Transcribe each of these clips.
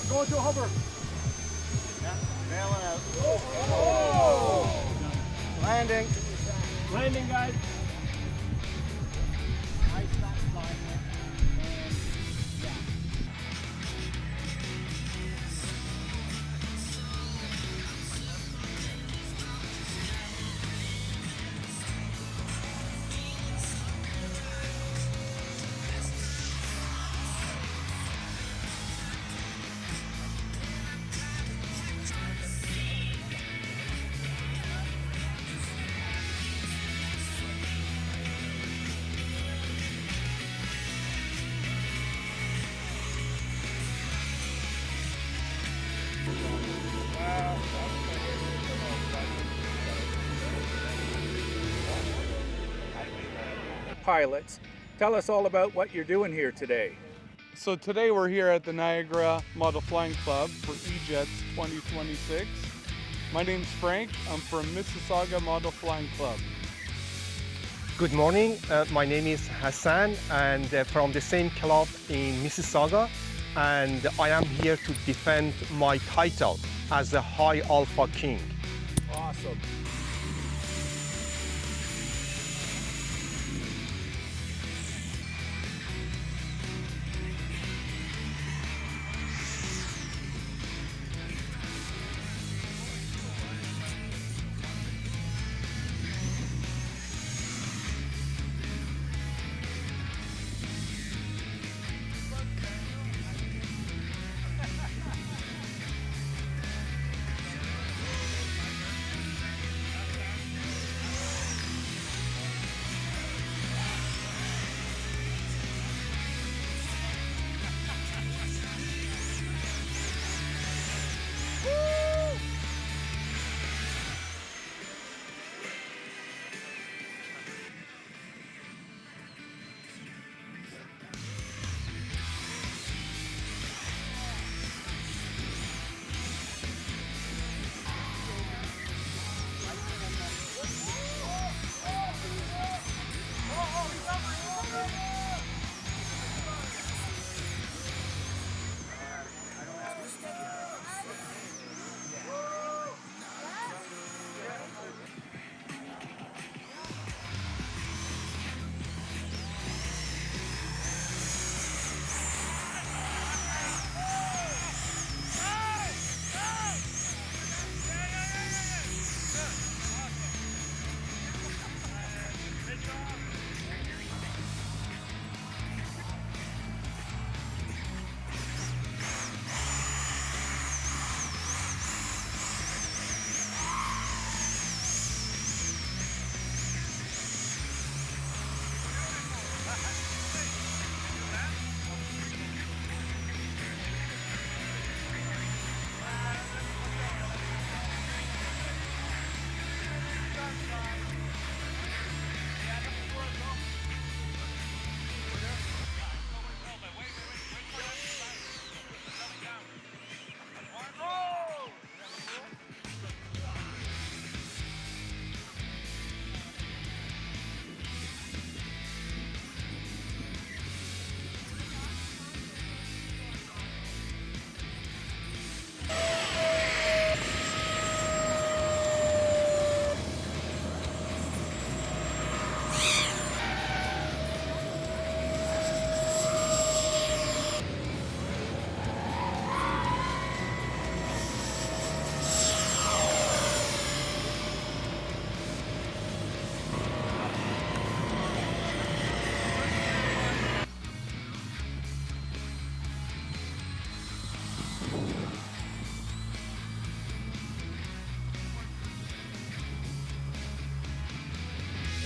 Going to a hover. Yeah, bailing out. Oh! Landing. Landing, guys. Nice flat slide there. And yeah. Pilots, tell us all about what you're doing here today. So today we're here at the Niagara Model Flying Club for E-Jets 2026. My name's Frank. I'm from Mississauga Model Flying Club. Good morning, my name is Hassan and from the same club in Mississauga, and I am here to defend my title as the High Alpha King. Awesome.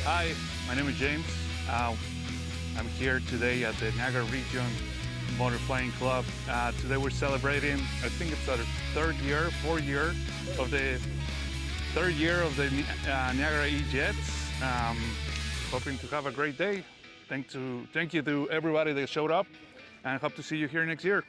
Hi, my name is James. I'm here today at the Niagara Region Motor Flying Club. Today we're celebrating, I think it's our fourth year of the Niagara E-Jets. Hoping to have a great day. Thank you to everybody that showed up, and hope to see you here next year.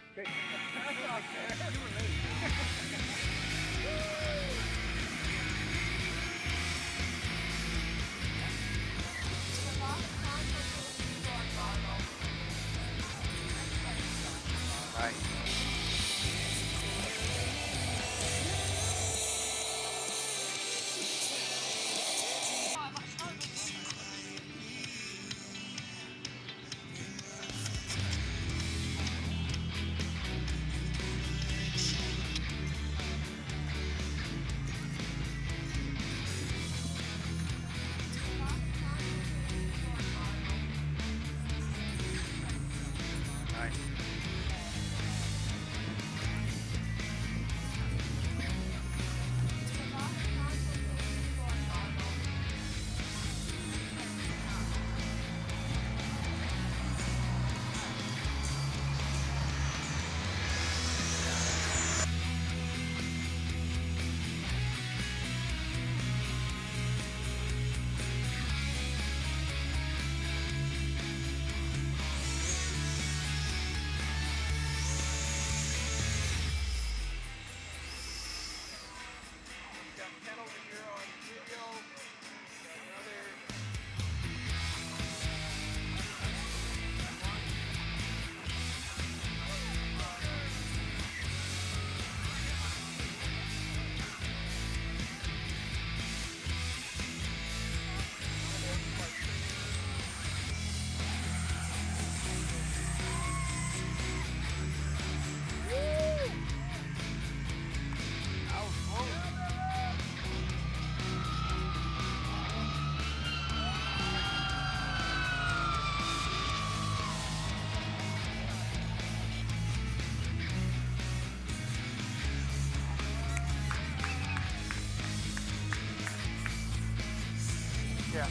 Yeah.